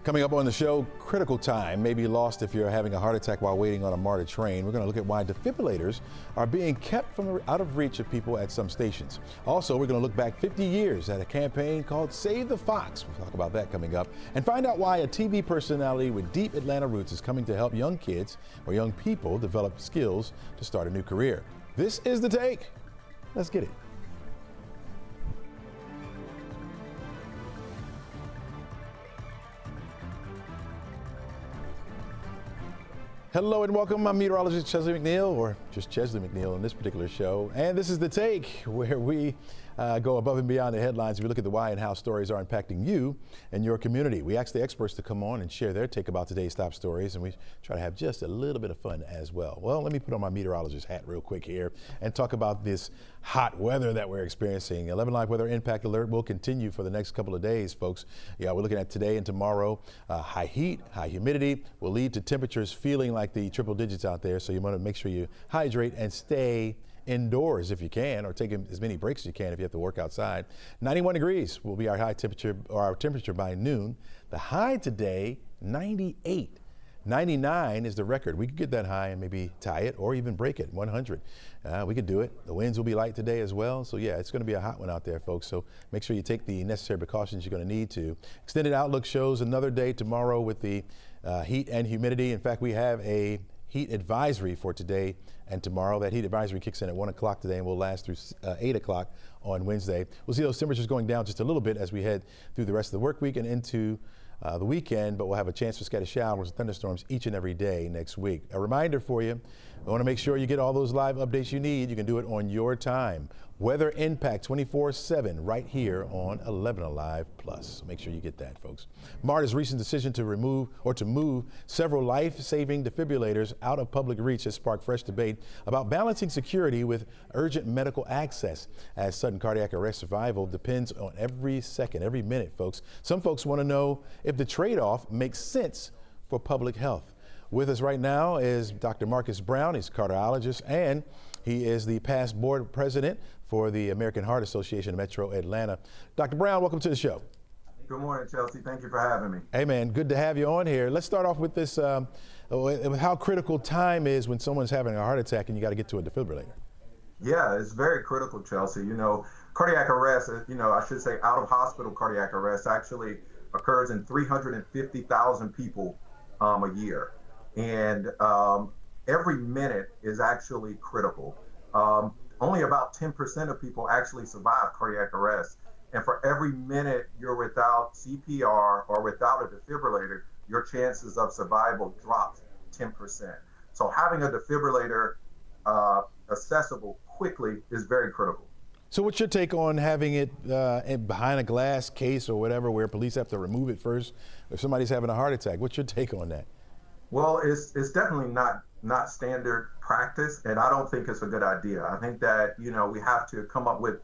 Coming up on the show, critical time may be lost if you're having a heart attack while waiting on a MARTA train. We're going to look at why defibrillators are being kept out of reach of people at some stations. Also, we're going to look back 50 years at a campaign called Save the Fox. We'll talk about that coming up and find out why a TV personality with deep Atlanta roots is coming to help young kids or young people develop skills to start a new career. This is The Take. Let's get it. Hello and welcome. I'm meteorologist Chesley McNeil, or just Chesley McNeil in this particular show. And this is The Take, where we go above and beyond the headlines. We look at the why and how stories are impacting you and your community. We ask the experts to come on and share their take about today's top stories, and we try to have just a little bit of fun as well. Well, let me put on my meteorologist hat real quick here and talk about this hot weather that we're experiencing. 11Alive weather impact alert will continue for the next couple of days, folks. Yeah, we're looking at today and tomorrow. High heat, high humidity will lead to temperatures feeling like the triple digits out there, so you want to make sure you hydrate and stay indoors if you can, or take as many breaks as you can if you have to work outside. 91 degrees will be our high temperature, or our temperature by noon. The high today, 98. 99 is the record. We could get that high and maybe tie it or even break it, 100. We could do it. The winds will be light today as well. So yeah, it's going to be a hot one out there, folks. So make sure you take the necessary precautions you're going to need to. Extended outlook shows another day tomorrow with the heat and humidity. In fact, we have a heat advisory for today and tomorrow. That heat advisory kicks in at 1 o'clock today and will last through 8 o'clock on Wednesday. We'll see those temperatures going down just a little bit as we head through the rest of the work week and into the weekend, but we'll have a chance for scattered showers and thunderstorms each and every day next week. A reminder for you, I want to make sure you get all those live updates you need. You can do it on your time. Weather Impact 24/7 right here on 11Alive Plus. So make sure you get that, folks. MARTA's recent decision to move several life-saving defibrillators out of public reach has sparked fresh debate about balancing security with urgent medical access, as sudden cardiac arrest survival depends on every second, every minute, folks. Some folks want to know if the trade-off makes sense for public health. With us right now is Dr. Marcus Brown. He's a cardiologist, and he is the past board president for the American Heart Association Metro Atlanta. Dr. Brown, welcome to the show. Good morning, Chelsea. Thank you for having me. Hey, man, good to have you on here. Let's start off with this, with how critical time is when someone's having a heart attack and you got to get to a defibrillator. Yeah, it's very critical, Chelsea. You know, cardiac arrest, I should say out of hospital cardiac arrest actually occurs in 350,000 people a year. And every minute is actually critical. Only about 10% of people actually survive cardiac arrest. And for every minute you're without CPR or without a defibrillator, your chances of survival drops 10%. So having a defibrillator accessible quickly is very critical. So what's your take on having it behind a glass case or whatever, where police have to remove it first if somebody's having a heart attack? What's your take on that? Well, it's definitely not standard practice, and I don't think it's a good idea. I think that, we have to come up with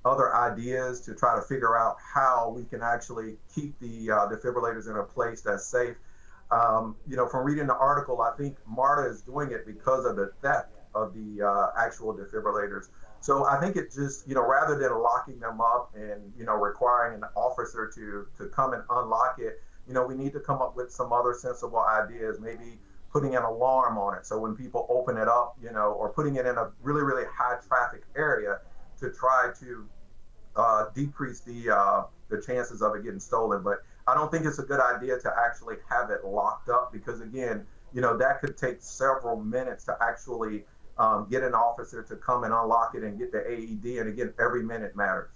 other ideas to try to figure out how we can actually keep the defibrillators in a place that's safe. From reading the article, I think MARTA is doing it because of the theft of the actual defibrillators. So I think it just, rather than locking them up and, requiring an officer to come and unlock it, we need to come up with some other sensible ideas, maybe putting an alarm on it. So when people open it up, or putting it in a really, really high traffic area to try to decrease the chances of it getting stolen. But I don't think it's a good idea to actually have it locked up because, again, that could take several minutes to actually get an officer to come and unlock it and get the AED. And again, every minute matters.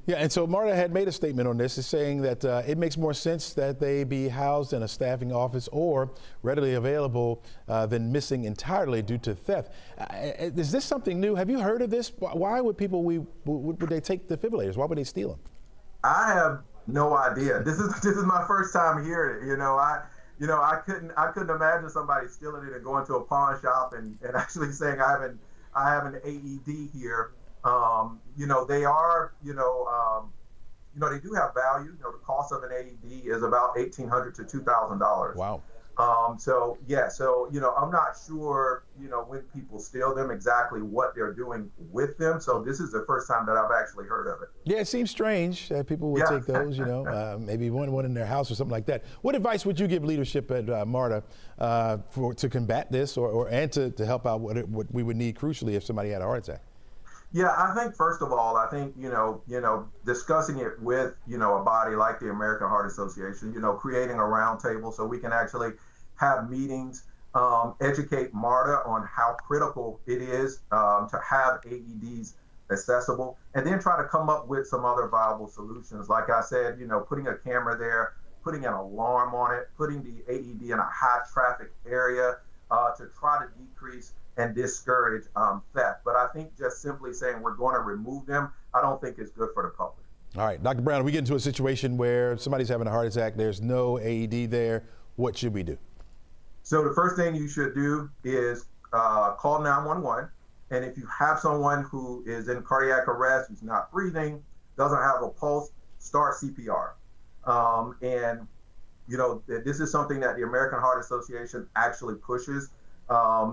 Yeah, and so MARTA had made a statement on this, is saying that it makes more sense that they be housed in a staffing office or readily available than missing entirely due to theft. Is this something new? Have you heard of this? Why would people would they take defibrillators? Why would they steal them? I have no idea. This is my first time hearing it. I couldn't imagine somebody stealing it and going to a pawn shop and actually saying I have an AED here. They are, they do have value. The cost of an AED is about $1,800 to $2,000. Wow. So I'm not sure, when people steal them exactly what they're doing with them. So this is the first time that I've actually heard of it. Yeah, it seems strange that people would take those, maybe one in their house or something like that. What advice would you give leadership at MARTA to combat this and to help out what we would need crucially if somebody had a heart attack? Yeah, I think first of all, discussing it with, a body like the American Heart Association, creating a roundtable so we can actually have meetings, educate MARTA on how critical it is to have AEDs accessible, and then try to come up with some other viable solutions. Like I said, putting a camera there, putting an alarm on it, putting the AED in a high traffic area to try to decrease and discourage theft. But I think just simply saying we're going to remove them, I don't think is good for the public. All right, Dr. Brown, we get into a situation where somebody's having a heart attack, there's no AED there. What should we do? So the first thing you should do is call 911. And if you have someone who is in cardiac arrest, who's not breathing, doesn't have a pulse, start CPR. This is something that the American Heart Association actually pushes.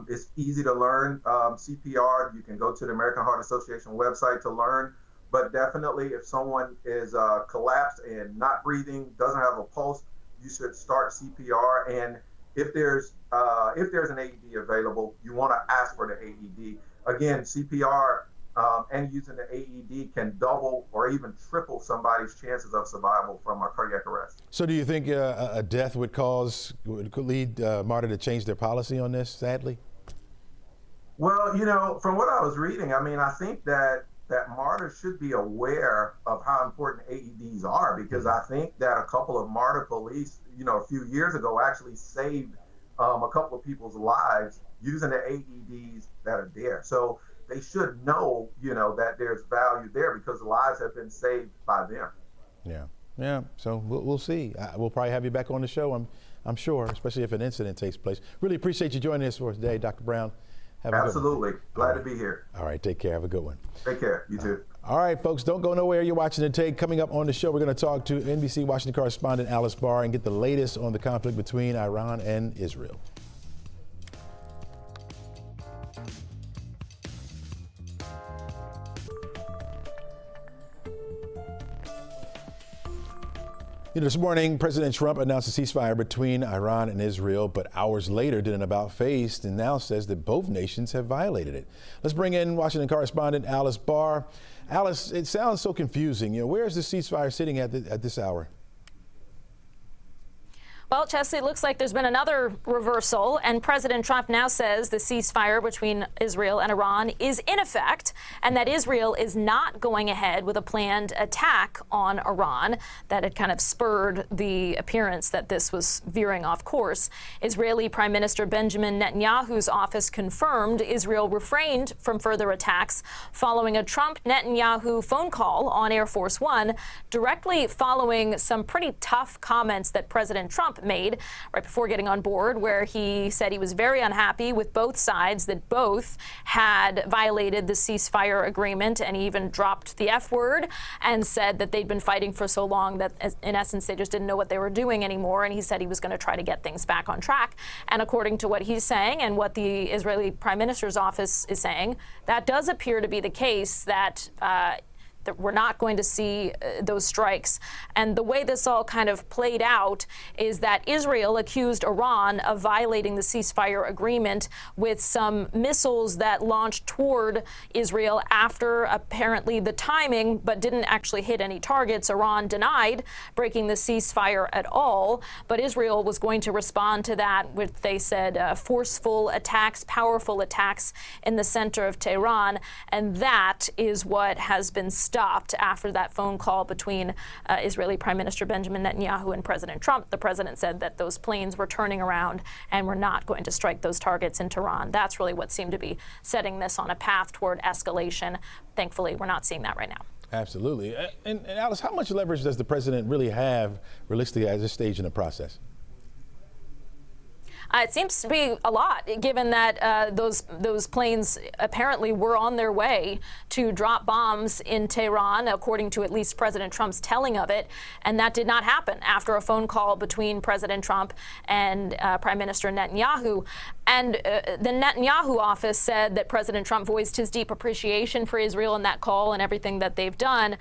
It's easy to learn CPR. You can go to the American Heart Association website to learn. But definitely, if someone is collapsed and not breathing, doesn't have a pulse, you should start CPR. And if there's an AED available, you want to ask for the AED. Again, CPR and using the AED can double or even triple somebody's chances of survival from a cardiac arrest. So do you think a death could lead MARTA to change their policy on this, sadly? Well, from what I was reading, I think that MARTA should be aware of how important AEDs are, because I think that a couple of MARTA police, a few years ago actually saved a couple of people's lives using the AEDs that are there. So they should know, that there's value there because lives have been saved by them. Yeah. So we'll see. We'll probably have you back on the show, I'm sure, especially if an incident takes place. Really appreciate you joining us for today, Dr. Brown. Absolutely. Glad to be here. All right. Take care. Have a good one. Take care. You too. All right, folks, don't go nowhere. You're watching The Take. Coming up on the show, we're going to talk to NBC Washington correspondent Alice Barr and get the latest on the conflict between Iran and Israel. This morning, President Trump announced a ceasefire between Iran and Israel, but hours later did an about-face and now says that both nations have violated it. Let's bring in Washington correspondent Alice Barr. Alice, it sounds so confusing. Where is the ceasefire sitting at this hour? Well, Chesley, it looks like there's been another reversal, and President Trump now says the ceasefire between Israel and Iran is in effect, and that Israel is not going ahead with a planned attack on Iran that had kind of spurred the appearance that this was veering off course. Israeli Prime Minister Benjamin Netanyahu's office confirmed Israel refrained from further attacks following a Trump-Netanyahu phone call on Air Force One, directly following some pretty tough comments that President Trump made right before getting on board, where he said he was very unhappy with both sides, that both had violated the ceasefire agreement, and he even dropped the F word and said that they'd been fighting for so long that in essence they just didn't know what they were doing anymore, and he said he was going to try to get things back on track. And according to what he's saying and what the Israeli Prime Minister's office is saying, that does appear to be the case, that we're not going to see those strikes. And the way this all kind of played out is that Israel accused Iran of violating the ceasefire agreement with some missiles that launched toward Israel after apparently the timing, but didn't actually hit any targets. Iran denied breaking the ceasefire at all, but Israel was going to respond to that with, they said, forceful attacks, powerful attacks in the center of Tehran. And that is what has been stopped after that phone call between Israeli Prime Minister Benjamin Netanyahu and President Trump. The president said that those planes were turning around and were not going to strike those targets in Tehran. That's really what seemed to be setting this on a path toward escalation. Thankfully, we're not seeing that right now. Absolutely. And Alice, how much leverage does the president really have realistically at this stage in the process? It seems to be a lot, given that those planes apparently were on their way to drop bombs in Tehran, according to at least President Trump's telling of it. And that did not happen after a phone call between President Trump and Prime Minister Netanyahu. And the Netanyahu office said that President Trump voiced his deep appreciation for Israel in that call and everything that they've done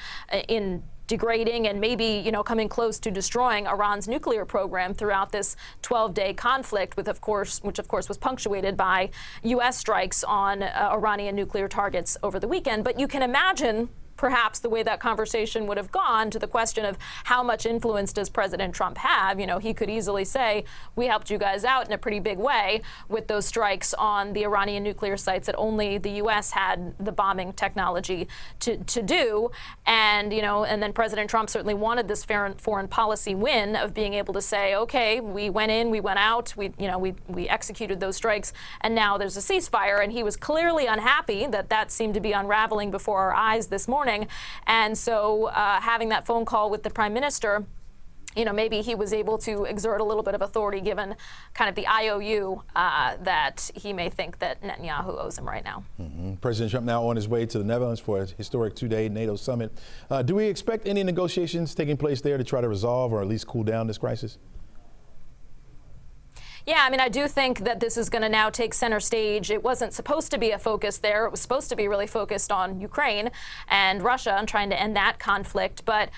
in degrading and maybe, coming close to destroying Iran's nuclear program throughout this 12-day conflict, which of course was punctuated by U.S. strikes on Iranian nuclear targets over the weekend. But you can imagine perhaps the way that conversation would have gone to the question of how much influence does President Trump have. He could easily say, we helped you guys out in a pretty big way with those strikes on the Iranian nuclear sites that only the U.S. had the bombing technology to do. And, and then President Trump certainly wanted this foreign policy win of being able to say, okay, we went in, we went out, we executed those strikes, and now there's a ceasefire. And he was clearly unhappy that seemed to be unraveling before our eyes this morning. And so having that phone call with the prime minister, maybe he was able to exert a little bit of authority given kind of the IOU that he may think that Netanyahu owes him right now. Mm-hmm. President Trump now on his way to the Netherlands for a historic 2-day NATO summit. Do we expect any negotiations taking place there to try to resolve or at least cool down this crisis? Yeah, I do think that this is going to now take center stage. It wasn't supposed to be a focus there. It was supposed to be really focused on Ukraine and Russia and trying to end that conflict. But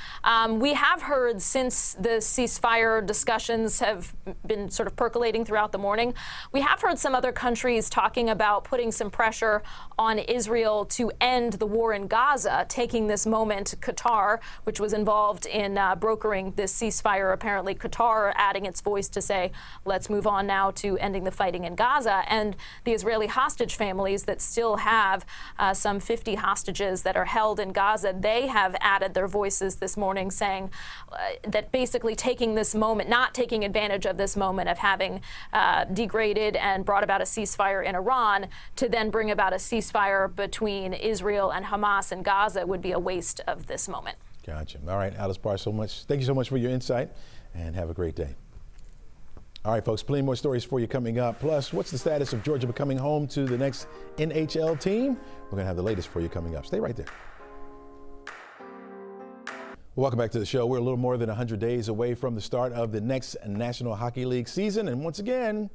we have heard since the ceasefire discussions have been sort of percolating throughout the morning, we have heard some other countries talking about putting some pressure on Israel to end the war in Gaza, taking this moment, Qatar, which was involved in brokering this ceasefire, apparently Qatar adding its voice to say, let's move on now to ending the fighting in Gaza. And the Israeli hostage families that still have some 50 hostages that are held in Gaza, they have added their voices this morning saying that basically taking this moment, not taking advantage of this moment of having degraded and brought about a ceasefire in Iran to then bring about a ceasefire between Israel and Hamas in Gaza would be a waste of this moment. Gotcha. All right, Alice Barr, thank you so much for your insight and have a great day. All right, folks, plenty more stories for you coming up. Plus, what's the status of Georgia becoming home to the next NHL team? We're going to have the latest for you coming up. Stay right there. Welcome back to the show. We're a little more than 100 days away from the start of the next National Hockey League season. And once again,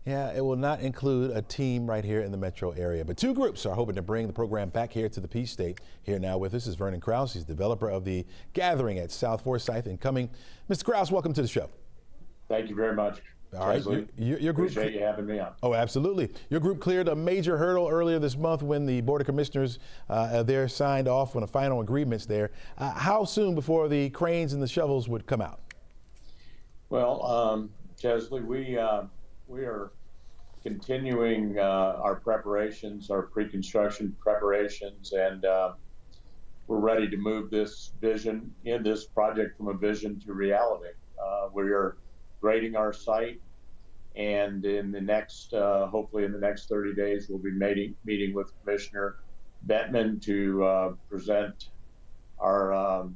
it will not include a team right here in the metro area. But two groups are hoping to bring the program back here to the Peach State. Here now with us is Vernon Krause. He's developer of the Gathering at South Forsyth and coming. Mr. Krause, welcome to the show. Thank you very much. All right, your group. Appreciate you having me on. Oh, absolutely. Your group cleared a major hurdle earlier this month when the Board of Commissioners there signed off on the final agreements there. How soon before the cranes and the shovels would come out? Well, Chesley, we are continuing our preparations, our pre-construction preparations, and we're ready to move this project from a vision to reality. We are grading our site, and in the next, hopefully in the next 30 days, we'll be meeting with Commissioner Bettman to present our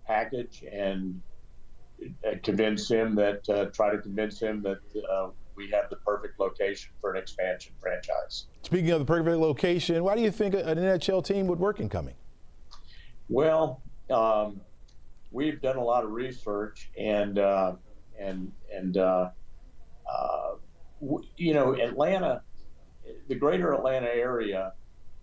package and try to convince him that we have the perfect location for an expansion franchise. Speaking of the perfect location, why do you think an NHL team would work in Cumming? Well, we've done a lot of research, and Atlanta, the greater Atlanta area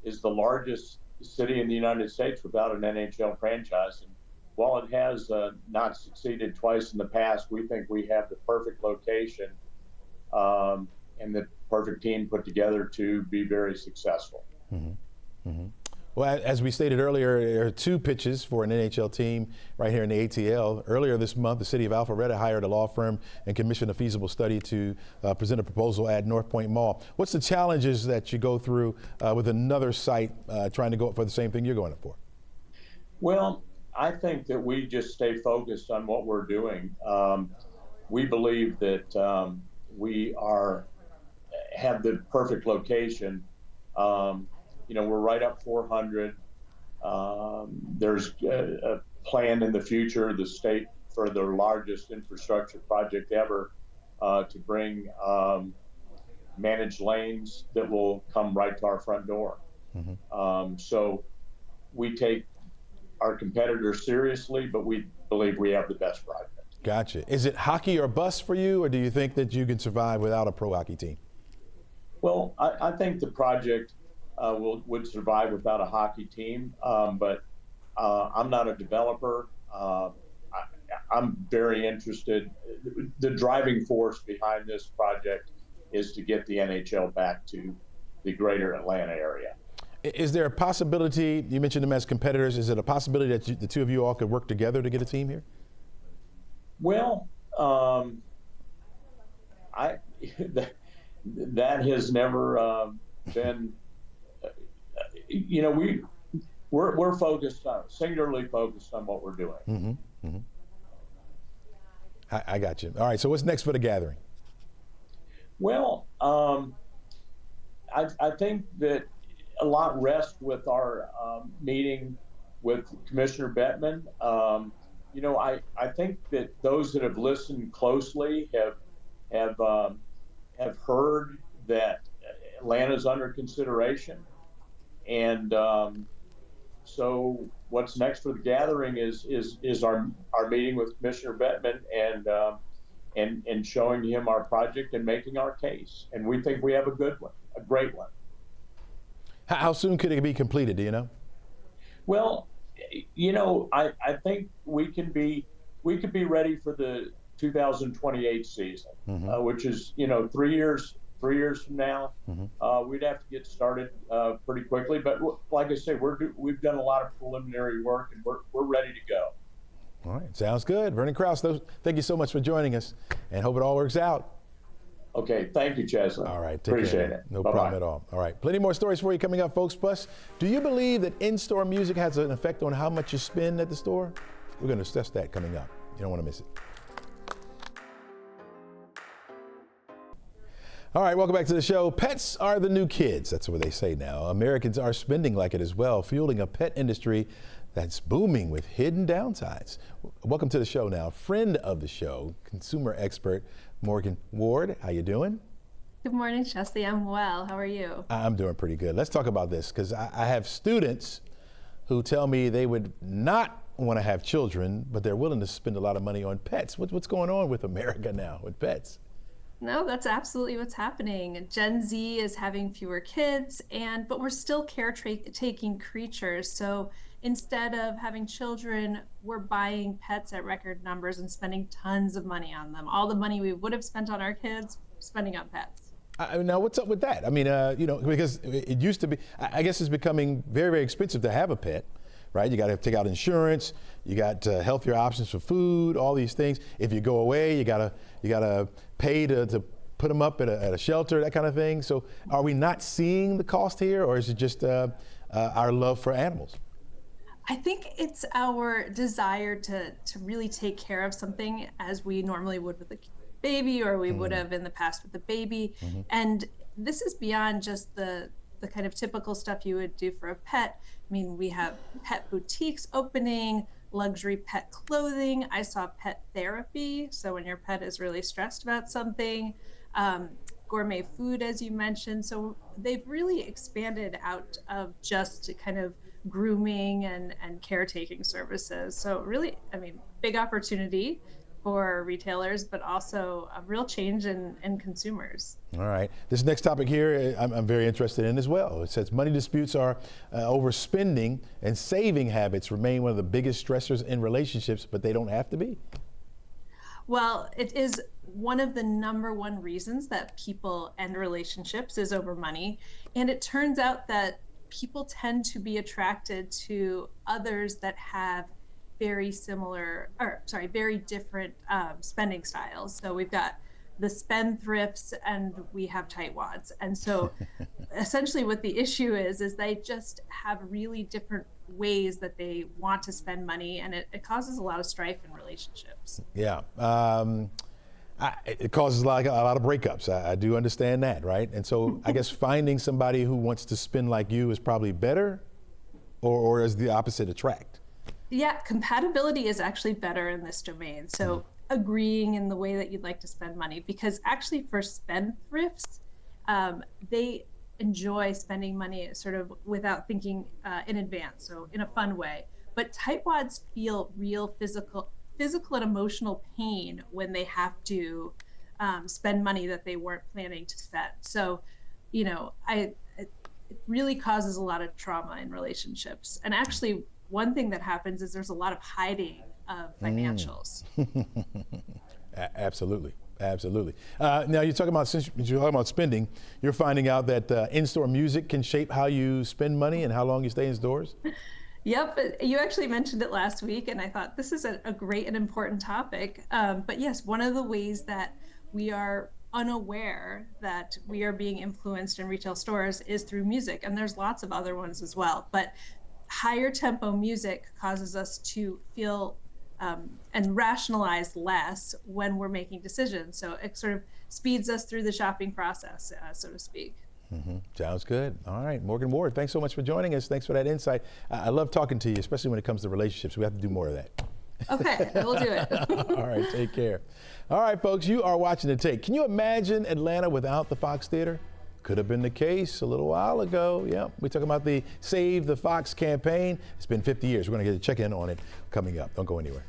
is the largest city in the United States without an NHL franchise. And while it has not succeeded twice in the past, we think we have the perfect location and the perfect team put together to be very successful. Mm-hmm. Mm-hmm. Well, as we stated earlier, there are two pitches for an NHL team right here in the ATL. Earlier this month, the city of Alpharetta hired a law firm and commissioned a feasible study to present a proposal at North Point Mall. What's the challenges that you go through with another site trying to go for the same thing you're going up for? Well, I think that we just stay focused on what we're doing. We believe that we have the perfect location. We're right up 400. There's a plan in the future, the state, for the largest infrastructure project ever to bring managed lanes that will come right to our front door. So we take our competitors seriously, but we believe we have the best project. Gotcha. Is it hockey or bust for you, or do you think that you can survive without a pro hockey team? Well, I think the project would survive without a hockey team, but I'm not a developer. I'm very interested. The driving force behind this project is to get the NHL back to the greater Atlanta area. Is there a possibility, you mentioned them as competitors, is it a possibility that the two of you all could work together to get a team here? Well, that has never been, we're focused on, singularly focused on what we're doing. I got you. All right, so what's next for the gathering? Well, I think that a lot rests with our meeting with Commissioner Bettman. I think that those that have listened closely have heard that Atlanta's under consideration, and so what's next for the gathering is our meeting with Commissioner Bettman and showing him our project and making our case. And we think we have a good one, a great one. How soon could it be completed, do you know? Well, I think we could be ready for the 2028 season, which is 3 years from now. We'd have to get started pretty quickly, but like I say, we've done a lot of preliminary work and we're ready to go. All right, sounds good. Vernon Krause, thank you so much for joining us, and hope it all works out. Okay, thank you, Chesley. All right, appreciate it. No Bye-bye. problem at all. All right, plenty more stories for you coming up, folks. Plus, do you believe that in-store music has an effect on how much you spend at the store? We're going to discuss that coming up. You don't want to miss it. All right, welcome back to the show. Pets are the new kids. That's what they say now. Americans are spending like it as well, fueling a pet industry that's booming with hidden downsides. Welcome to the show now. Friend of the show, consumer expert Morgan Ward. How you doing? Good morning, Chesley. I'm well. How are you? I'm doing pretty good. Let's talk about this, because I have students who tell me they would not want to have children, but they're willing to spend a lot of money on pets. What's going on with America now with pets? No, that's absolutely what's happening. Gen Z is having fewer kids, but we're still caretaking creatures. So instead of having children, we're buying pets at record numbers and spending tons of money on them. All the money we would have spent on our kids, spending on pets. Now, what's up with that? I mean, because it used to be, I guess it's becoming very, very expensive to have a pet, right? You got to take out insurance, you got healthier options for food, all these things. If you go away, you gotta pay to put them up at a shelter, that kind of thing. So are we not seeing the cost here, or is it just our love for animals? I think it's our desire to really take care of something as we normally would with a baby, or we would have in the past with a baby. And this is beyond just the kind of typical stuff you would do for a pet. I mean, we have pet boutiques opening, luxury pet clothing. I saw pet therapy, so when your pet is really stressed about something, gourmet food, as you mentioned. So they've really expanded out of just kind of grooming and caretaking services. So really, I mean, big opportunity for retailers, but also a real change in consumers. All right. This next topic here, I'm very interested in as well. It says money disputes are overspending, and saving habits remain one of the biggest stressors in relationships, but they don't have to be. Well, it is one of the #1 reasons that people end relationships is over money. And it turns out that people tend to be attracted to others that have very different spending styles. So we've got the spendthrifts and we have tightwads. And so essentially what the issue is they just have really different ways that they want to spend money, and it causes a lot of strife in relationships. Yeah. It causes a lot of breakups. I do understand that, right? And so I guess finding somebody who wants to spend like you is probably better, or is the opposite attract? Yeah, compatibility is actually better in this domain. So agreeing in the way that you'd like to spend money, because actually for spendthrifts, they enjoy spending money sort of without thinking in advance, so in a fun way. But tightwads feel real physical and emotional pain when they have to spend money that they weren't planning to spend. So, it really causes a lot of trauma in relationships. And actually, one thing that happens is there's a lot of hiding of financials. Absolutely. Now since you're talking about spending, you're finding out that in-store music can shape how you spend money and how long you stay in stores? Yep, you actually mentioned it last week, and I thought this is a great and important topic. But yes, one of the ways that we are unaware that we are being influenced in retail stores is through music, and there's lots of other ones as well. But higher tempo music causes us to feel and rationalize less when we're making decisions. So it sort of speeds us through the shopping process, so to speak. Sounds good. All right, Morgan Ward, thanks so much for joining us. Thanks for that insight. I love talking to you, especially when it comes to relationships. We have to do more of that. Okay, we'll do it. All right, take care. All right, folks, you are watching The Take. Can you imagine Atlanta without the Fox Theater? Could have been the case a little while ago. Yeah, we're talking about the Save the Fox campaign. It's been 50 years. We're going to get a check-in on it coming up. Don't go anywhere.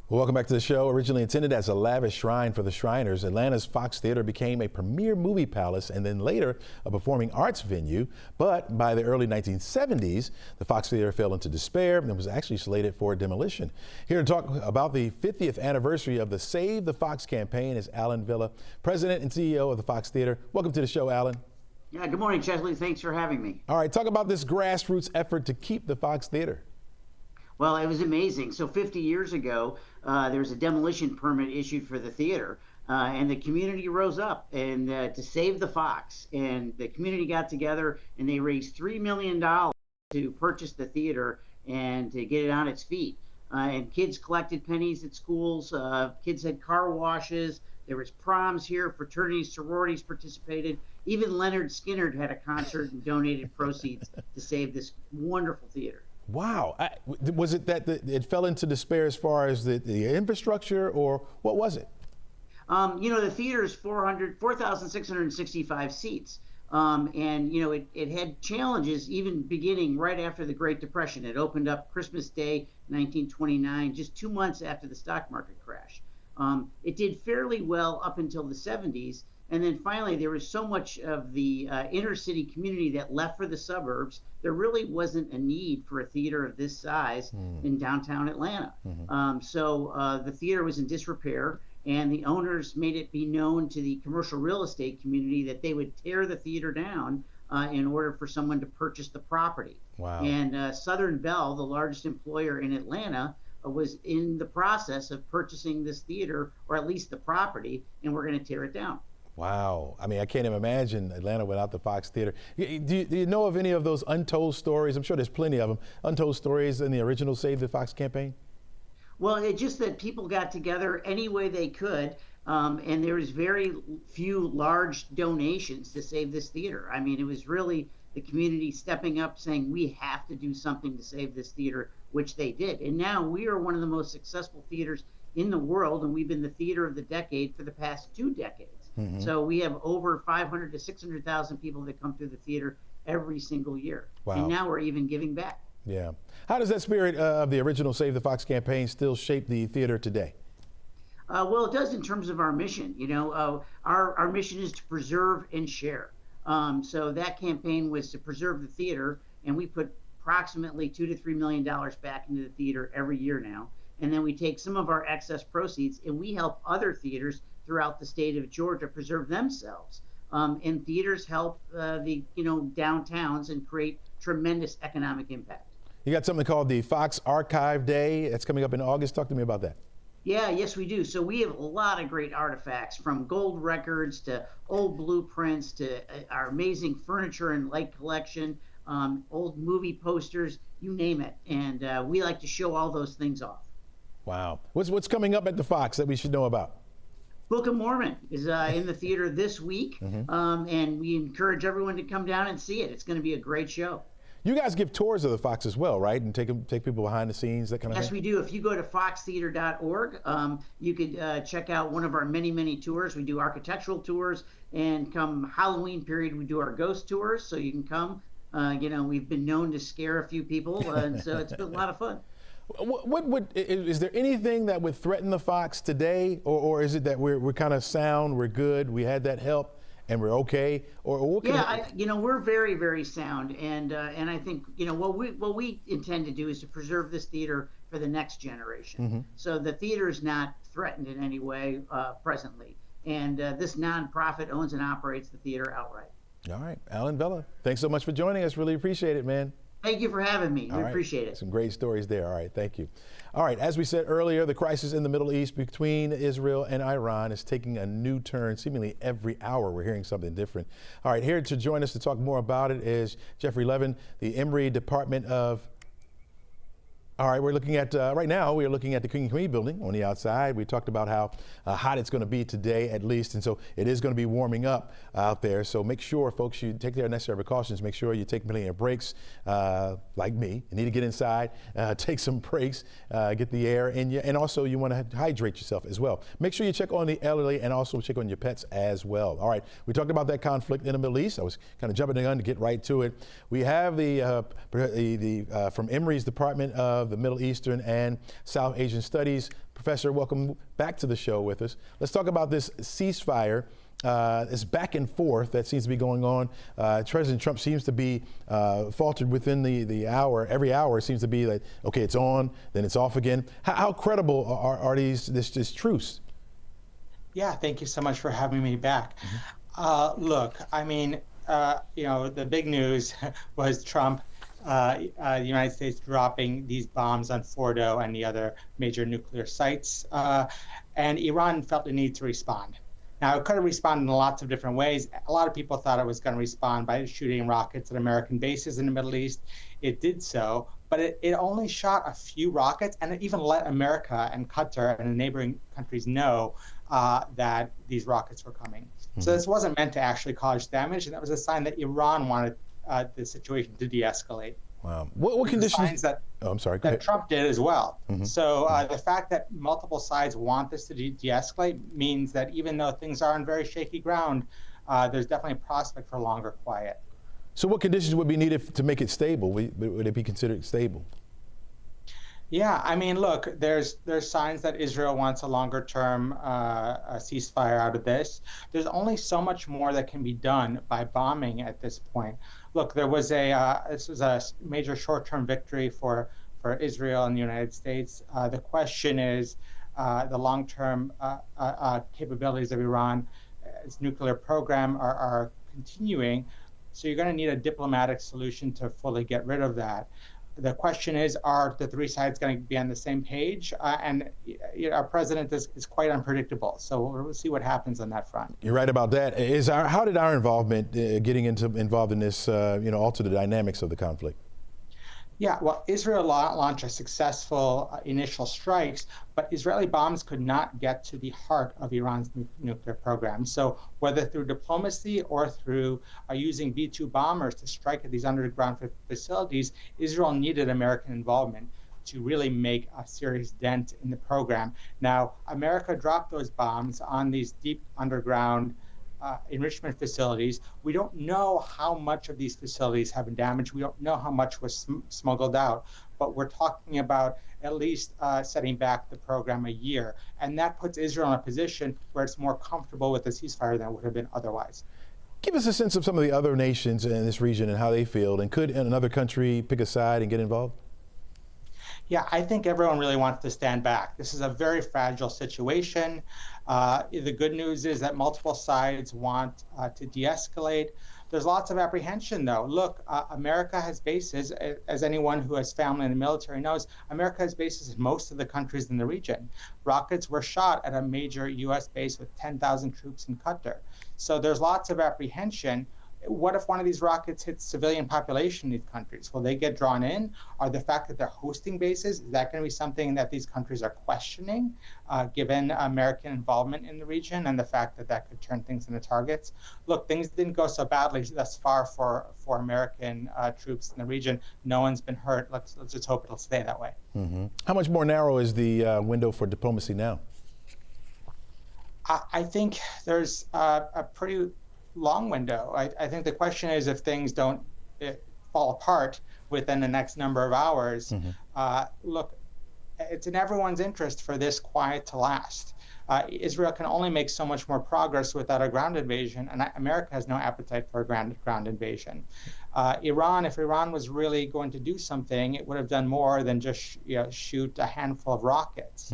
Well, welcome back to the show. Originally intended as a lavish shrine for the Shriners, Atlanta's Fox Theater became a premier movie palace and then later a performing arts venue. But by the early 1970s, the Fox Theater fell into despair and was actually slated for demolition. Here to talk about the 50th anniversary of the Save the Fox campaign is Alan Villa, President and CEO of the Fox Theater. Welcome to the show, Alan. Yeah, good morning, Chesley. Thanks for having me. All right, talk about this grassroots effort to keep the Fox Theater. Well, it was amazing. So 50 years ago, there was a demolition permit issued for the theater, and the community rose up and to save the Fox. And the community got together and they raised $3 million to purchase the theater and to get it on its feet. And kids collected pennies at schools. Kids had car washes. There was proms here. Fraternities, sororities participated. Even Leonard Skinner had a concert and donated proceeds to save this wonderful theater. Wow. Was it that it fell into despair as far as the infrastructure, or what was it? The theater is 4,665 seats. And, it had challenges even beginning right after the Great Depression. It opened up Christmas Day, 1929, just 2 months after the stock market crash. It did fairly well up until the 70s. And then finally, there was so much of the inner city community that left for the suburbs, there really wasn't a need for a theater of this size in downtown Atlanta. So the theater was in disrepair, and the owners made it be known to the commercial real estate community that they would tear the theater down in order for someone to purchase the property. Wow. And Southern Bell, the largest employer in Atlanta, was in the process of purchasing this theater, or at least the property, and we're going to tear it down. Wow. I mean, I can't even imagine Atlanta without the Fox Theater. Do you know of any of those untold stories? I'm sure there's plenty of them. Untold stories in the original Save the Fox campaign? Well, it's just that people got together any way they could, and there was very few large donations to save this theater. I mean, it was really the community stepping up saying, we have to do something to save this theater, which they did. And now we are one of the most successful theaters in the world, and we've been the theater of the decade for the past 2 decades. So we have over 500 to 600,000 people that come through the theater every single year. Wow. And now we're even giving back. Yeah. How does that spirit of the original Save the Fox campaign still shape the theater today? Well, it does in terms of our mission. Our mission is to preserve and share. So that campaign was to preserve the theater, and we put approximately $2 to $3 million back into the theater every year now. And then we take some of our excess proceeds and we help other theaters throughout the state of Georgia preserve themselves. And theaters help the downtowns and create tremendous economic impact. You got something called the Fox Archive Day. That's coming up in August. Talk to me about that. Yeah, yes, we do. So we have a lot of great artifacts, from gold records to old blueprints to our amazing furniture and light collection, old movie posters, you name it. And we like to show all those things off. Wow. What's coming up at the Fox that we should know about? Book of Mormon is in the theater this week, and we encourage everyone to come down and see it. It's going to be a great show. You guys give tours of the Fox as well, right? And take people behind the scenes, that kind of thing? Yes, we do. If you go to foxtheater.org, you could check out one of our many, many tours. We do architectural tours, and come Halloween period, we do our ghost tours, so you can come. We've been known to scare a few people, and so it's been a lot of fun. Is there anything that would threaten the Fox today, or is it that we're kind of sound, we're good, we had that help, and we're okay? Or what we're very, very sound, and I think what we intend to do is to preserve this theater for the next generation. Mm-hmm. So the theater is not threatened in any way presently, and this nonprofit owns and operates the theater outright. All right, Alan Vella, thanks so much for joining us. Really appreciate it, man. Thank you for having me. We right. appreciate it. Some great stories there. All right, thank you. All right, as we said earlier, the crisis in the Middle East between Israel and Iran is taking a new turn. Seemingly every hour we're hearing something different. All right, here to join us to talk more about it is Jeffrey Leven, the Emory Department of... All right, we're looking at, right now, we are looking at the King Community Building on the outside. We talked about how hot it's going to be today, at least, and so it is going to be warming up out there. So make sure, folks, you take the necessary precautions. Make sure you take plenty of breaks, like me. You need to get inside, take some breaks, get the air in you, and also you want to hydrate yourself as well. Make sure you check on the elderly and also check on your pets as well. All right, we talked about that conflict in the Middle East. I was kind of jumping the gun to get right to it. We have the from Emory's Department of the Middle Eastern and South Asian Studies. Professor, welcome back to the show with us. Let's talk about this ceasefire. This back and forth that seems to be going on. President Trump seems to be faltered within the hour. Every hour seems to be like, okay, it's on, then it's off again. How credible are this truce? Yeah, thank you so much for having me back. Mm-hmm. Look, I mean, the big news was Trump, the United States dropping these bombs on Fordo and the other major nuclear sites, and Iran felt the need to respond. Now, it could have responded in lots of different ways. A lot of people thought it was going to respond by shooting rockets at American bases in the Middle East. It did so, but it only shot a few rockets, and it even let America and Qatar and the neighboring countries know that these rockets were coming. Mm-hmm. So this wasn't meant to actually cause damage, and that was a sign that Iran wanted the situation to de-escalate. Wow. What conditions? I'm sorry. That Trump did as well. Mm-hmm. So the fact that multiple sides want this to de-escalate means that even though things are on very shaky ground, there's definitely a prospect for longer quiet. So what conditions would be needed to make it stable? Would it be considered stable? Yeah, I mean, look, there's signs that Israel wants a longer-term ceasefire out of this. There's only so much more that can be done by bombing at this point. Look, this was a major short-term victory for Israel and the United States. The question is the long-term capabilities of Iran. Its nuclear program are continuing, so you're going to need a diplomatic solution to fully get rid of that. The question is, are the three sides going to be on the same page? And our president is quite unpredictable. So we'll see what happens on that front. You're right about that. How did our involvement, getting involved in this, alter the dynamics of the conflict? Yeah, well, Israel launched a successful initial strikes, but Israeli bombs could not get to the heart of Iran's nuclear program. So whether through diplomacy or through using B-2 bombers to strike at these underground facilities, Israel needed American involvement to really make a serious dent in the program. Now, America dropped those bombs on these deep underground enrichment facilities. We don't know how much of these facilities have been damaged. We don't know how much was smuggled out, but we're talking about at least setting back the program a year. And that puts Israel in a position where it's more comfortable with the ceasefire than it would have been otherwise. Give us a sense of some of the other nations in this region and how they feel. And could another country pick a side and get involved? Yeah, I think everyone really wants to stand back. This is a very fragile situation. The good news is that multiple sides want to de-escalate. There's lots of apprehension, though. Look, America has bases, as anyone who has family in the military knows, America has bases in most of the countries in the region. Rockets were shot at a major U.S. base with 10,000 troops in Qatar. So there's lots of apprehension. what if one of these rockets hits civilian population in these countries? Will they get drawn in? Or the fact that they're hosting bases, is that going to be something that these countries are questioning, given American involvement in the region and the fact that that could turn things into targets? Look, things didn't go so badly thus far for American troops in the region. No one's been hurt. Let's just hope it'll stay that way. Mm-hmm. How much more narrow is the window for diplomacy now? I think there's a pretty long window. I think the question is, if things don't fall apart within the next number of hours, look, it's in everyone's interest for this quiet to last. Israel can only make so much more progress without a ground invasion, and America has no appetite for a ground invasion. Iran, if Iran was really going to do something, it would have done more than just shoot a handful of rockets.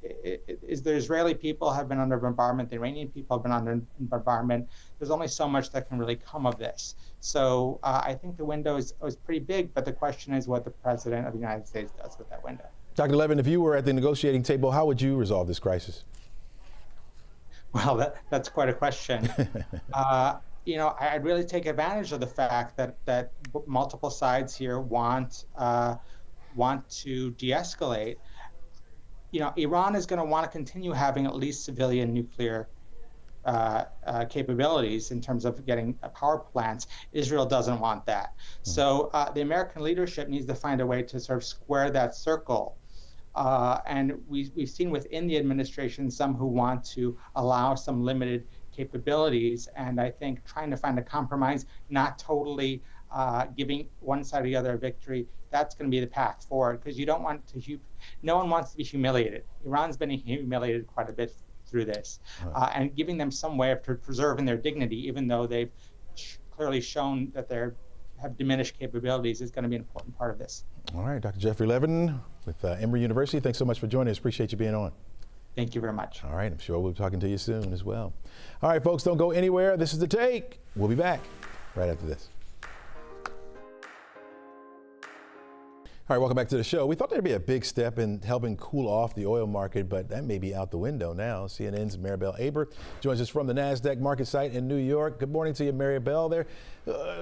The Israeli people have been under bombardment, the Iranian people have been under bombardment. There's only so much that can really come of this. So I think the window is pretty big, but the question is what the President of the United States does with that window. Dr. Leven, if you were at the negotiating table, how would you resolve this crisis? Well, that's quite a question. I'd really take advantage of the fact that multiple sides here want to de-escalate. Iran is going to want to continue having at least civilian nuclear capabilities in terms of getting power plants. Israel doesn't want that. So the American leadership needs to find a way to sort of square that circle. And we've seen within the administration some who want to allow some limited capabilities. And I think trying to find a compromise, not totally giving one side or the other a victory, that's going to be the path forward, because you don't want to, no one wants to be humiliated. Iran's been humiliated quite a bit through this, and giving them some way of preserving their dignity, even though they've clearly shown that they have diminished capabilities, is going to be an important part of this. All right, Dr. Jeffrey Leven with Emory University, thanks so much for joining us. Appreciate you being on. Thank you very much. All right, I'm sure we'll be talking to you soon as well. All right, folks, don't go anywhere. This is The Take. We'll be back right after this. All right, welcome back to the show. We thought there'd be a big step in helping cool off the oil market, but that may be out the window now. CNN's Marbel Aber joins us from the NASDAQ market site in New York. Good morning to you, Marbel.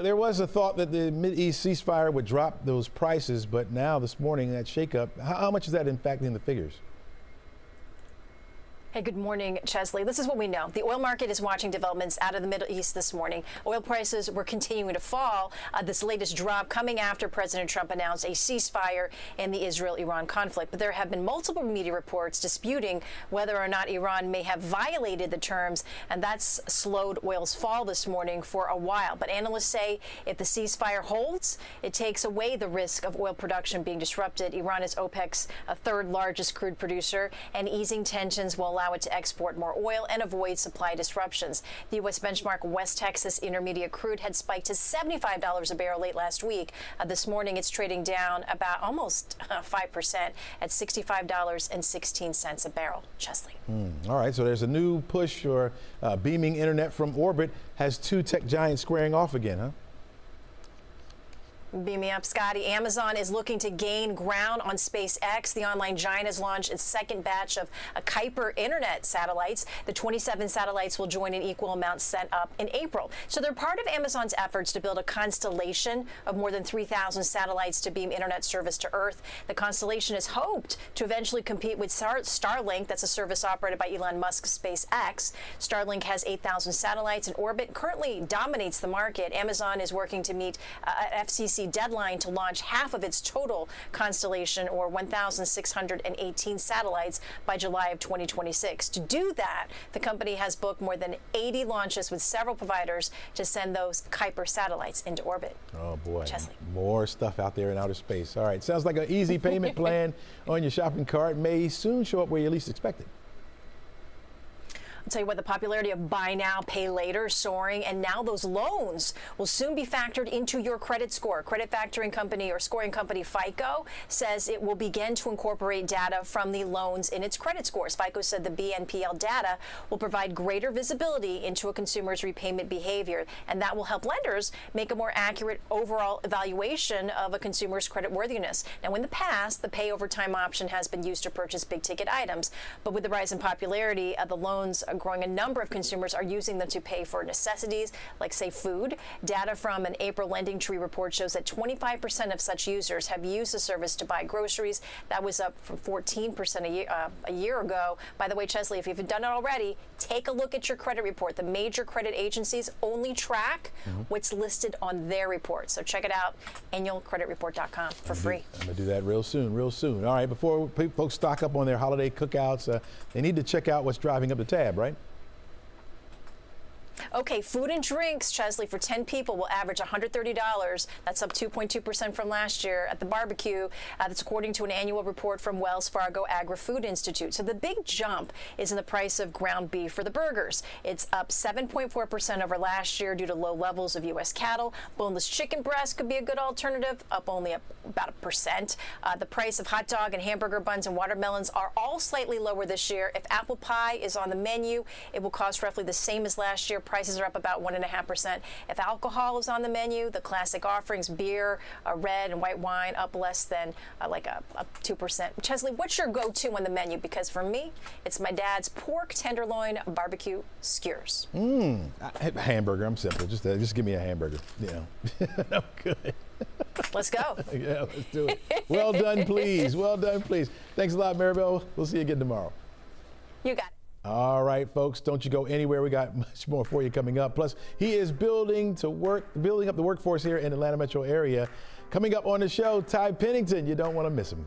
There was a thought that the Mideast ceasefire would drop those prices, but now this morning, that shakeup, how much is that impacting the figures? Hey, good morning, Chesley. This is what we know. The oil market is watching developments out of the Middle East this morning. Oil prices were continuing to fall. This latest drop coming after President Trump announced a ceasefire in the Israel-Iran conflict. But there have been multiple media reports disputing whether or not Iran may have violated the terms, and that's slowed oil's fall this morning for a while. But analysts say if the ceasefire holds, it takes away the risk of oil production being disrupted. Iran is OPEC's third largest crude producer, and easing tensions will allow it to export more oil and avoid supply disruptions. The U.S. benchmark West Texas Intermediate crude had spiked to $75 a barrel late last week. This morning, it's trading down about almost 5% at $65.16 a barrel. Chesley. All right, so there's a new push for beaming internet from orbit. Has two tech giants squaring off again, huh? Beam me up, Scotty. Amazon is looking to gain ground on SpaceX. The online giant has launched its second batch of Kuiper internet satellites. The 27 satellites will join an equal amount sent up in April. So they're part of Amazon's efforts to build a constellation of more than 3,000 satellites to beam internet service to Earth. The constellation is hoped to eventually compete with Starlink. That's a service operated by Elon Musk's SpaceX. Starlink has 8,000 satellites in orbit, currently dominates the market. Amazon is working to meet an FCC deadline to launch half of its total constellation, or 1,618 satellites, by July of 2026. To do that, the company has booked more than 80 launches with several providers to send those Kuiper satellites into orbit. Oh boy, Chesley. More stuff out there in outer space. All right, sounds like an easy payment plan on your shopping cart may soon show up where you least expect it. I'll tell you what, the popularity of buy now, pay later is soaring, and now those loans will soon be factored into your credit score. Credit factoring company or scoring company FICO says it will begin to incorporate data from the loans in its credit scores. FICO said the BNPL data will provide greater visibility into a consumer's repayment behavior, and that will help lenders make a more accurate overall evaluation of a consumer's creditworthiness. Now, in the past, the pay over time option has been used to purchase big ticket items, but with the rise in popularity of the loans growing. A number of consumers are using them to pay for necessities like, say, food. Data from an April Lending Tree report shows that 25% of such users have used the service to buy groceries. That was up from 14% a year ago. By the way, Chesley, if you haven't done it already, take a look at your credit report. The major credit agencies only track what's listed on their report. So check it out, annualcreditreport.com for free. I'm going to do that real soon, real soon. All right, before folks stock up on their holiday cookouts, they need to check out what's driving up the tab, right? Okay, food and drinks, Chesley, for 10 people will average $130. That's up 2.2% from last year at the barbecue. That's according to an annual report from Wells Fargo Agri-Food Institute. So the big jump is in the price of ground beef for the burgers. It's up 7.4% over last year due to low levels of U.S. cattle. Boneless chicken breast could be a good alternative, up only about 1%. The price of hot dog and hamburger buns and watermelons are all slightly lower this year. If apple pie is on the menu, it will cost roughly the same as last year. Prices are up about 1.5%. If alcohol is on the menu, the classic offerings, beer, red and white wine, up less than up 2%. Chesley, what's your go-to on the menu? Because for me, it's my dad's pork tenderloin barbecue skewers. Hamburger. I'm simple. Just give me a hamburger. You know, I'm good. Let's go. Yeah, let's do it. Well done, please. Well done, please. Thanks a lot, Marbel. We'll see you again tomorrow. You got it. All right, folks, don't you go anywhere. We got much more for you coming up. Plus, he is building up the workforce here in the Atlanta metro area. Coming up on the show, Ty Pennington. You don't want to miss him.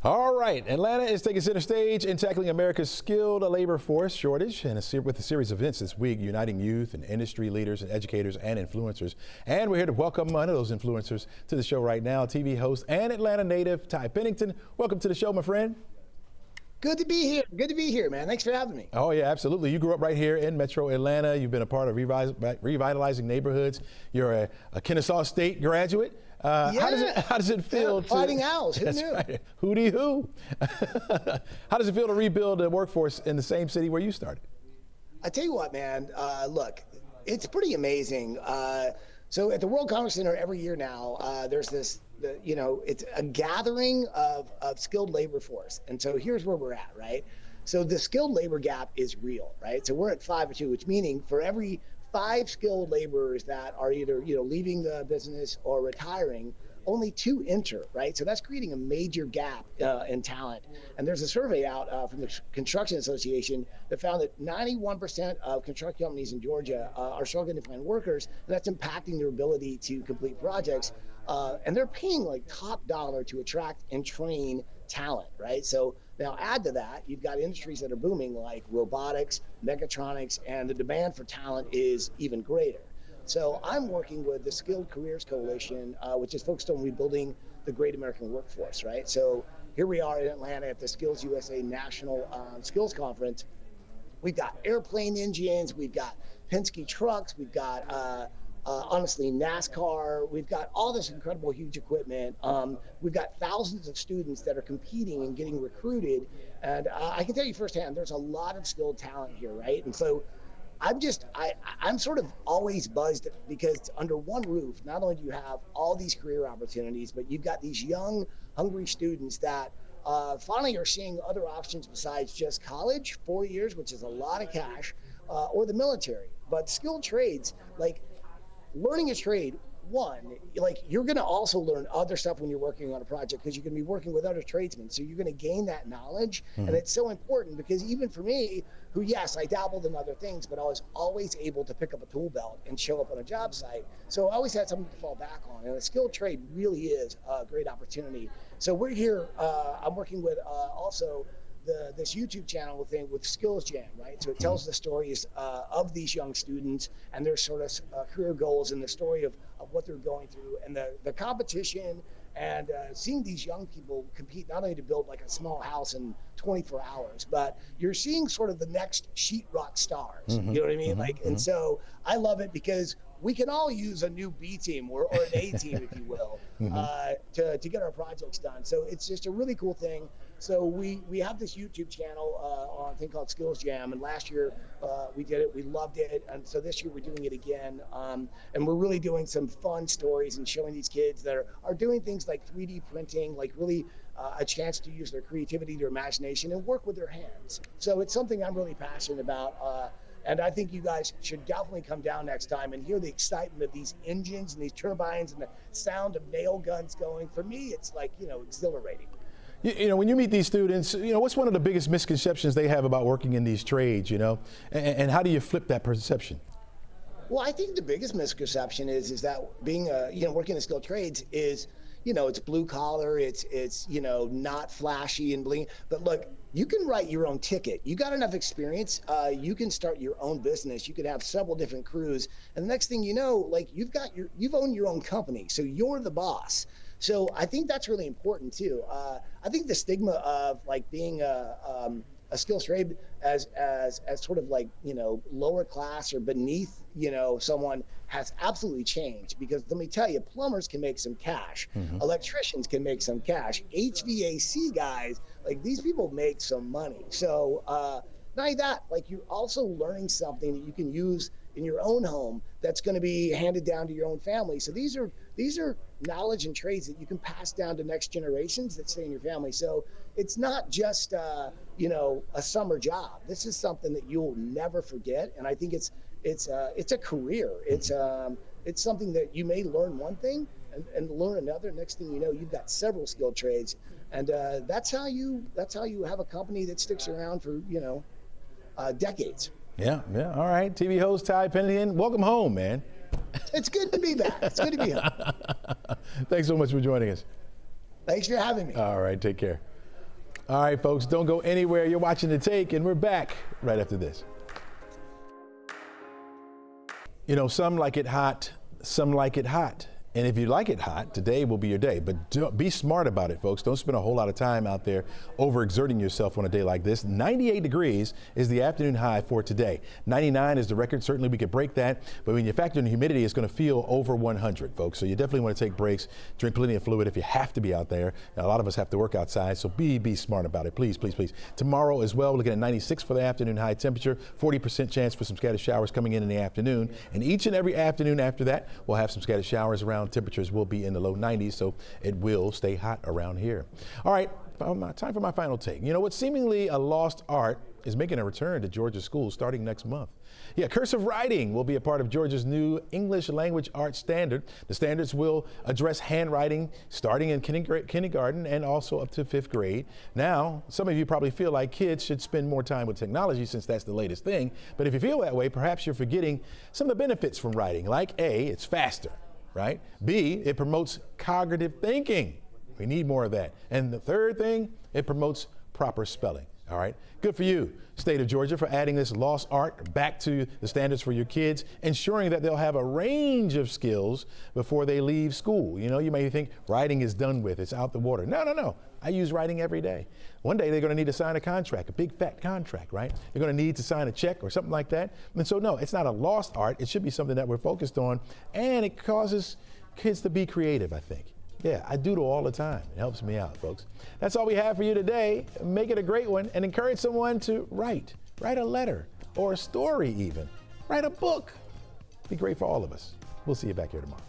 All right, Atlanta is taking center stage in tackling America's skilled labor force shortage with a series of events this week, uniting youth and industry leaders and educators and influencers. And we're here to welcome one of those influencers to the show right now, TV host and Atlanta native, Ty Pennington. Welcome to the show, my friend. Good to be here. Good to be here, man. Thanks for having me. Oh, yeah, absolutely. You grew up right here in Metro Atlanta. You've been a part of revitalizing neighborhoods. You're a Kennesaw State graduate. How does it feel? Fighting Owls. Who knew? Right. Hootie hoo. How does it feel to rebuild a workforce in the same city where you started? I tell you what, man. Look, it's pretty amazing. So at the World Congress Center every year now, there's this. It's a gathering of skilled labor force. And so here's where we're at, right? So the skilled labor gap is real, right? So we're at 5 or 2, which meaning for every 5 skilled laborers that are either, leaving the business or retiring, only 2 enter, right? So that's creating a major gap in talent. And there's a survey out from the Construction Association that found that 91% of construction companies in Georgia are struggling to find workers, and that's impacting their ability to complete projects. And they're paying like top dollar to attract and train talent, right? So now add to that, you've got industries that are booming like robotics, mechatronics, and the demand for talent is even greater. So I'm working with the Skilled Careers Coalition, which is focused on rebuilding the great American workforce, right? So here we are in Atlanta at the Skills USA National Skills Conference. We've got airplane engines, we've got Penske trucks, we've got honestly, NASCAR. We've got all this incredible, huge equipment. We've got thousands of students that are competing and getting recruited. And I can tell you firsthand, there's a lot of skilled talent here, right? And so I'm sort of always buzzed because under one roof, not only do you have all these career opportunities, but you've got these young, hungry students that finally are seeing other options besides just college, 4 years, which is a lot of cash, or the military. But skilled trades, like, learning a trade, you're going to also learn other stuff when you're working on a project because you're going to be working with other tradesmen. So you're going to gain that knowledge. And it's so important because even for me, who, yes, I dabbled in other things, but I was always able to pick up a tool belt and show up on a job site. So I always had something to fall back on. And a skilled trade really is a great opportunity. So we're here. I'm working with also this YouTube channel thing with Skills Jam, right? So it tells the stories of these young students and their sort of career goals and the story of what they're going through and the competition and seeing these young people compete not only to build like a small house in 24 hours, but you're seeing sort of the next sheetrock stars, you know what I mean? And so I love it because we can all use a new B team or an A team, if you will, to get our projects done. So it's just a really cool thing. So we have this YouTube channel on a thing called Skills Jam, and last year we did it. We loved it, and so this year we're doing it again. And we're really doing some fun stories and showing these kids that are doing things like 3D printing, like really a chance to use their creativity, their imagination, and work with their hands. So it's something I'm really passionate about. And I think you guys should definitely come down next time and hear the excitement of these engines and these turbines and the sound of nail guns going. For me, it's like, exhilarating. You know, when you meet these students, what's one of the biggest misconceptions they have about working in these trades, and how do you flip that perception? Well, I think the biggest misconception is that being, working in skilled trades is, it's blue collar, it's not flashy and bling. But look, you can write your own ticket. You got enough experience, you can start your own business. You could have several different crews, and the next thing you know, like you've owned your own company, so you're the boss. So I think that's really important too. I think the stigma of like being a skills trade as sort of like, lower class or beneath, someone has absolutely changed, because let me tell you, plumbers can make some cash. Electricians can make some cash. HVAC guys, like these people make some money. So not only that, like you're also learning something that you can use in your own home that's going to be handed down to your own family. So these are knowledge and trades that you can pass down to next generations that stay in your family. So it's not just a summer job. This is something that you'll never forget, and I think it's a career. It's something that you may learn one thing and learn another. Next thing you know, you've got several skilled trades, and that's how you have a company that sticks around for decades. Yeah. All right. TV host Ty Pennington, welcome home, man. It's good to be back. It's good to be home. Thanks so much for joining us. Thanks for having me. All right. Take care. All right, folks, don't go anywhere. You're watching The Take, and we're back right after this. Some like it hot, some like it hot. And if you like it hot, today will be your day. But be smart about it, folks. Don't spend a whole lot of time out there overexerting yourself on a day like this. 98 degrees is the afternoon high for today. 99 is the record. Certainly we could break that. But when you factor in the humidity, it's going to feel over 100, folks. So you definitely want to take breaks, drink plenty of fluid if you have to be out there. Now, a lot of us have to work outside, so be smart about it. Please, please, please. Tomorrow as well, we're looking at 96 for the afternoon high temperature, 40% chance for some scattered showers coming in the afternoon. And each and every afternoon after that, we'll have some scattered showers around. Temperatures will be in the low 90s, so it will stay hot around here. All right, time for my final take. What's seemingly a lost art is making a return to Georgia schools starting next month. Yeah, cursive writing will be a part of Georgia's new English language arts standard. The standards will address handwriting starting in kindergarten and also up to 5th grade. Now, some of you probably feel like kids should spend more time with technology since that's the latest thing. But if you feel that way, perhaps you're forgetting some of the benefits from writing. Like A, it's faster, right? B, it promotes cognitive thinking. We need more of that. And the third thing, it promotes proper spelling. All right, good for you, state of Georgia, for adding this lost art back to the standards for your kids, ensuring that they'll have a range of skills before they leave school. You may think writing is done with, it's out the water. No. I use writing every day. One day they're going to need to sign a contract, a big fat contract, right? They're going to need to sign a check or something like that. And so no, it's not a lost art. It should be something that we're focused on, and it causes kids to be creative, I think. Yeah, I doodle all the time. It helps me out, folks. That's all we have for you today. Make it a great one and encourage someone to write a letter or a story even. Write a book. Be great for all of us. We'll see you back here tomorrow.